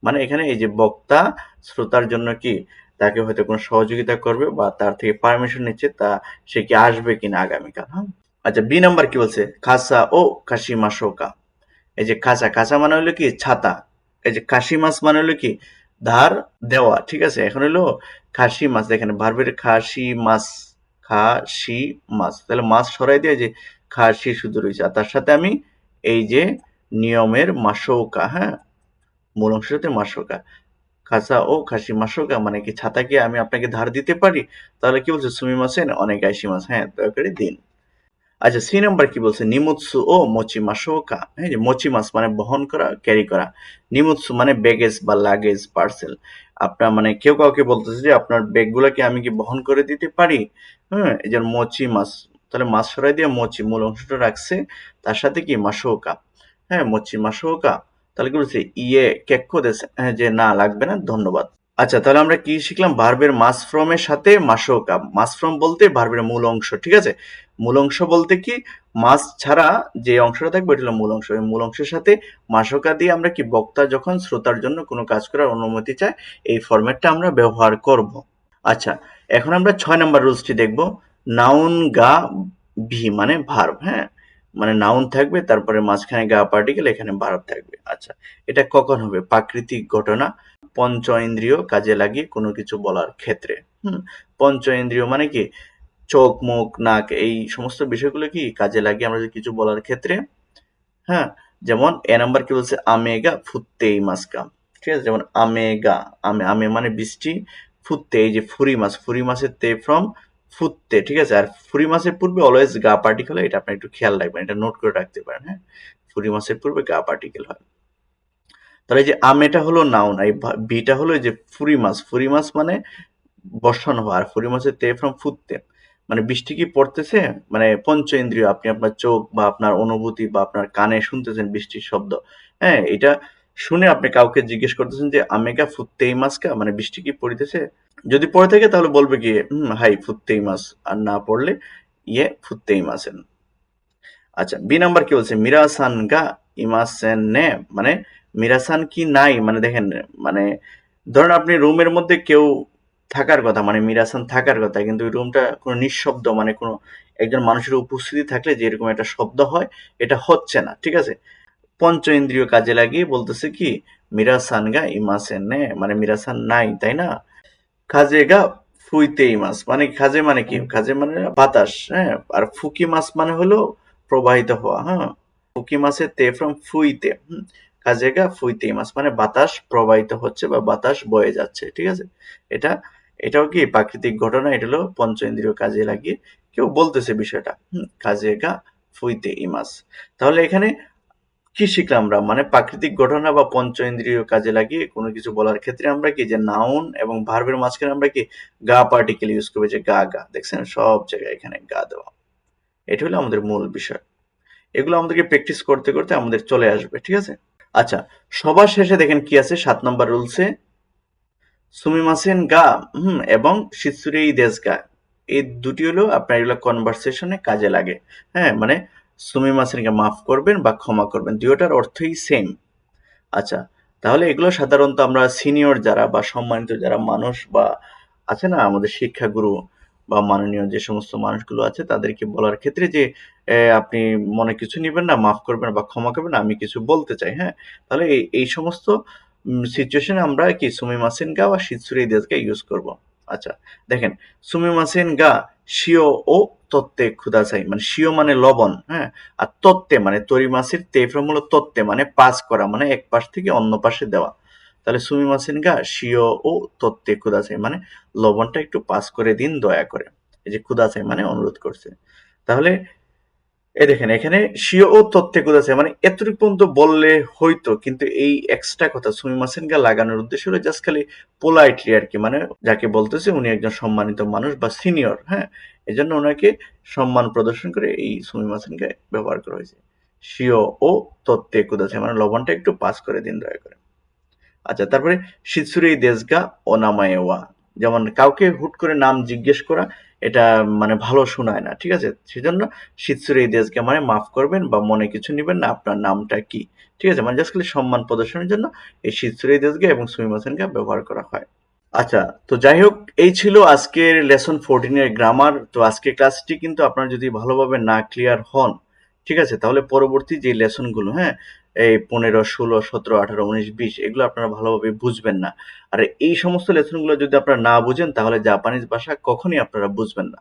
[SPEAKER 1] মানে এখানে এই যে বক্তা শ্রোতার জন্য কি তাকে হয়তো কোনো সহযোগিতা করবে বা তার থেকে পারমিশন নিচ্ছে, তা সে কি আসবে কিনা আগামীকাল, হ্যাঁ? আচ্ছা, বি নাম্বার কি বলছে? খাসা ও কাশিমাশোকা। এই যে খাসা, খাসা মানে হলো কি ছাতা। এই যে কাশিমাস মানে হলো কি ধার দেওয়া, ঠিক আছে? এখন হলো খাসি মাছ, দেখেন ভার্বের খাসি মাছ, খাসি মাছ, তাহলে মাছ সরাই দিয়ে যে খাসি শুধু রয়েছে, আর তার সাথে আমি এই যে নিয়মের মাশোকা, হ্যাঁ, মূল অংশের সাথে মাশোকা, খাসা ও খাসি মাশোকা মানে কি ছাতা কি আমি আপনাকে ধার দিতে পারি? তাহলে কি বলছে? সুমিমাসেন অনেক আইসিমাস, হ্যাঁ, দয়া করে দিন। আচ্ছা, সি নাম্বার কি বলছে? নিমুৎসু ও মোচিমাশোকা। হ্যাঁ, যে মোচিমাস মানে বহন করা, ক্যারি করা। নিমুৎসু মানে ব্যাগেজ বা লাগেজ, পার্সেল। আপনার মানে কেউ কাউকে বলতেছে যে আপনার ব্যাগগুলো কি আমি কি বহন করে দিতে পারি? হ্যাঁ, এই যে মোচিমাস, তাহলে মাস সরাই দিয়ে মোচি মূল অংশটা রাখছে, তার সাথে কি মাশোকা, হ্যাঁ, মোচিমাশোকা। তাহলে কি বলছে? ইয়ে কেক্কো দেছে, হ্যাঁ, যে না লাগবে না, ধন্যবাদ। আচ্ছা, তাহলে আমরা কি শিখলাম? ভার্বের মাস ফ্রম এর সাথে মাশোকা। মাস ফ্রম বলতে ভার্বের মূল অংশ, ঠিক আছে? মূল অংশ বলতে কি মাস ছাড়া যে অংশটা থাকবে ওটা হলো মূল অংশ। এই মূল অংশের সাথে মাশোকা দিয়ে আমরা কি বক্তা যখন শ্রোতার জন্য কোনো কাজ করার অনুমতি চায় এই ফরম্যাটটা আমরা ব্যবহার করব। আচ্ছা, এখন আমরা ৬ নাম্বার রুলসটি দেখব। নাউন গা ভি মানে ভার্ব, হ্যাঁ? মানে নাউন থাকবে তারপরে মাঝখানে গা পার্টিকেল, এখানে ভার্ব থাকবে। আচ্ছা, এটা কখন হবে? প্রাকৃতিক ঘটনা, পঞ্চ ইন্দ্রিয় কাজে লাগিয়ে কোনো কিছু বলার ক্ষেত্রে। হুম, পঞ্চ ইন্দ্রিয় মানে কি চোখ, মুখ, নাক, এই সমস্ত বিষয়গুলো কি কাজে লাগিয়ে আমরা যদি কিছু বলার ক্ষেত্রে, হ্যাঁ, যেমন এ নাম্বার কি বলছে? আমেগা ফুত্তেই মাসকা, ঠিক আছে? যেমন আমেগা, আমে মানে বৃষ্টি, ফুত্তে এই যে ফুরি মাছ, ফুরি মাছের তে ফ্রম ফুত্তে, ঠিক আছে? আর ফুরি মাছের পূর্বে অলওয়েজ গা পার্টিকেল হয়, এটা আপনি একটু খেয়াল রাখবেন, এটা নোট করে রাখতে পারেন, হ্যাঁ? ফুরি মাছের পূর্বে গা পার্টিকেল হয়। তাহলে এই যে আমেটা হলো নাউন, এই বিটা হলো এই যে ফুরি মাছ, ফুরি মাছ মানে বসানো হয়, আর ফুরি মাছের তে ফ্রম ফুটতে মানে বৃষ্টি কি পড়তেছে, মানে পঞ্চ ইন্দ্রিয়, আপনি আপনার চোখ বা আপনার অনুভূতি বা আপনার কানে শুনতেছেন বৃষ্টির শব্দ, হ্যাঁ, এটা শুনে আপনি কাউকে জিজ্ঞেস করতেছেন যে আমেকা ফুত্তেই মাসকা, মানে বৃষ্টি কি পড়িতেছে। যদি পড়ে থাকে তাহলে বলবে কি হাই ফুত্তেই মাস, আর না পড়লে ইয়ে ফুত্তেই মাসেন। আচ্ছা, বি নাম্বার কি বলছে? মিরাসান গা ইমাসেন নে, মানে মিরাসান কি নাই, মানে দেখেন, মানে ধরেন আপনি রুমের মধ্যে কেউ থাকার কথা, মানে মিরাসান থাকার কথা, কিন্তু ওই রুমটা কোনো নিঃশব্দ, মানে কোনো একজন মানুষের উপস্থিতি থাকলে যে এরকম একটা শব্দ হয়, এটা হচ্ছে না, ঠিক আছে? পঞ্চ ইন্দ্রিয় কাজে লাগিয়ে বলতেছে কি মিরাসান গা ইমাসেন নে, মানে মিরাসান নাই, তাই না? খাজে গা ফুইতেই মাছ, মানে খাজে মানে কি? খাজে মানে বাতাস, হ্যাঁ, আর ফুকি মাছ মানে হলো প্রবাহিত হওয়া, হ্যাঁ, ফুকি মাছের তে ফ্রম ফুইতে, কাজে গা ফুইতেই মাছ মানে বাতাস প্রবাহিত হচ্ছে বা বাতাস বয়ে যাচ্ছে, ঠিক আছে? এটা এটাও কি প্রাকৃতিক ঘটনা, এটা হলো পঞ্চ ইন্দ্রিয় কাজে লাগিয়ে কেউ বলতেছে বিষয়টা, কাজে গা ফুইতে ইমাস। তাহলে এখানে কি শিখলাম আমরা? মানে প্রাকৃতিক ঘটনা বা পঞ্চ ইন্দ্রিয় কাজে লাগিয়ে কোনো কিছু বলার ক্ষেত্রে আমরা কি যে নাউন এবং ভার্বের মাঝখানে আমরা কি গা পার্টিকেল ইউজ করবো, যে গা গা, দেখছেন সব জায়গায় এখানে গা দেওয়া। এটা হলো আমাদের মূল বিষয়। এগুলো আমাদেরকে প্র্যাকটিস করতে করতে আমাদের চলে আসবে, ঠিক আছে? আচ্ছা, সবার শেষে দেখেন কি আছে 7 নম্বর রুলসে, সুমিমাসেন গা এবং শিৎসুরেই দেশ গা, এই দুটি হলো আপনার এগুলো কনভারসেশনে কাজে লাগে। হ্যাঁ, মানে সুমিমাসেনকে মাফ করবেন বা ক্ষমা করবেন, দুটোটার অর্থই সেম। আচ্ছা, তাহলে এগুলো সাধারণত আমরা সিনিয়র যারা বা সম্মানিত যারা মানুষ বা আছে না আমাদের শিক্ষাগুরু বা মাননীয় যে সমস্ত মানুষগুলো আছে তাদেরকে বলার ক্ষেত্রে যে আপনি মনে কিছু নিবেন না, মাফ করবেন বা ক্ষমা করবেন, আমি কিছু বলতে চাই, হ্যাঁ? তাহলে এই সমস্ত সিচুয়েশনে আমরা কি সুমিমাসেন গা বা শিৎসুরি দেশকে ইউজ করব। আচ্ছা, দেখেন সুমিমাসেন গা শিও ও তত্ত্বে খুদাসাই, মানে শিও মানে লবণ, হ্যাঁ? আর তত্ত্বে মানে তরিমাসের তে ফর্ম হলো তত্ত্বে মানে পাস করা, মানে এক পাশ থেকে অন্য পাশে দেওয়া। তাহলে সুমিমাসেন গা শিও ও তত্ত্বে খুদাসাই মানে লবণটা একটু পাস করে দিন দয়া করে। এই যে খুদাসাই মানে অনুরোধ করছে। তাহলে এই দেখেন এখানে স্বীয় ও তথ্যে আছে, মানে এতটুকু পর্যন্ত বললে হইতো, কিন্তু এই এক্সট্রা কথা সুমিমাসেন গা লাগানোর উদ্দেশ্য হলো জাস্ট খালি পোলাইটলি আর কি, মানে যাকে বলতেছে উনি একজন সম্মানিত মানুষ বা সিনিয়র, হ্যাঁ, এই জন্য ওনাকে সম্মান প্রদর্শন করে এই সুমিমাসেন গা ব্যবহার করা হয়েছে। স্বীয় ও তথ্যে কুদাছে মানে লবণটা একটু পাস করে দিন দয়া করে। আচ্ছা, তারপরে শিৎসুরেই দেশগা অনামায়েওয়া, যেমন কাউকে হুট করে নাম জিজ্ঞেস করা এটা মানে ভালো শোনায় না, ঠিক আছে? সেজন্য শিৎসুরেই দেশগা মানে মাফ করবেন বা মনে কিছু নিবেন না, আপনার নামটা কি, ঠিক আছে? মানে জাস্ট খালি সম্মান প্রদর্শনের জন্য এই শিৎসুরেই দেশগা এবং সুমিমাসেনগা ব্যবহার করা হয়। আচ্ছা, তো যাই হোক, এই ছিল আজকের লেসন 14 এর গ্রামার। তো আজকের ক্লাসটি কিন্তু আপনারা যদি ভালোভাবে না ক্লিয়ার হন, ঠিক আছে, তাহলে পরবর্তী যে লেসনগুলো, হ্যাঁ, এই 15, 16, 17, 18, 19, 20 এগুলো আপনারা ভালোভাবে বুঝবেন না। আর এই সমস্ত লেসনগুলো যদি আপনারা না বুঝেন তাহলে জাপানিজ ভাষা কখনই আপনারা বুঝবেন না।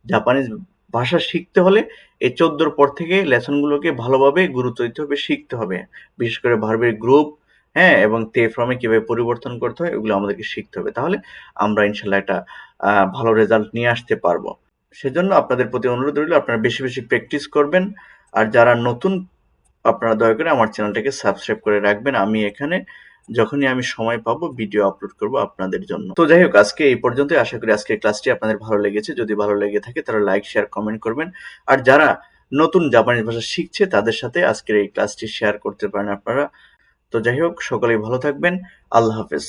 [SPEAKER 1] জাপানিজ ভাষা শিখতে হলে এই 14 পর থেকে লেসনগুলোকে ভালোভাবে গুরুত্ব দিতে হবে, শিখতে হবে। বিশেষ করে ভার্বের গ্রুপ, হ্যাঁ, এবং তে ফর্মে কিভাবে পরিবর্তন করতে হয় এগুলো আমাদেরকে শিখতে হবে। তাহলে আমরা ইনশাল্লাহ একটা ভালো রেজাল্ট নিয়ে আসতে পারবো। সেজন্য আপনাদের প্রতি অনুরোধ রইল আপনারা বেশি বেশি প্র্যাকটিস করবেন। আর যারা নতুন, আপনারা দয়া করে আমার চ্যানেলটাকে সাবস্ক্রাইব করে রাখবেন। আমি এখানে যখনই আমি সময় পাবো ভিডিও আপলোড করব আপনাদের জন্য। তো যাই হোক, আজকে এই পর্যন্তই। আশা করি আজকের ক্লাসটি আপনাদের ভালো লেগেছে। যদি ভালো লেগে থাকে তাহলে লাইক, শেয়ার, কমেন্ট করবেন। আর যারা নতুন জাপানি ভাষা শিখছে তাদের সাথে আজকের এই ক্লাসটি শেয়ার করতে পারেন আপনারা। তো যাই হোক, সকলেই ভালো থাকবেন। আল্লাহ হাফেজ।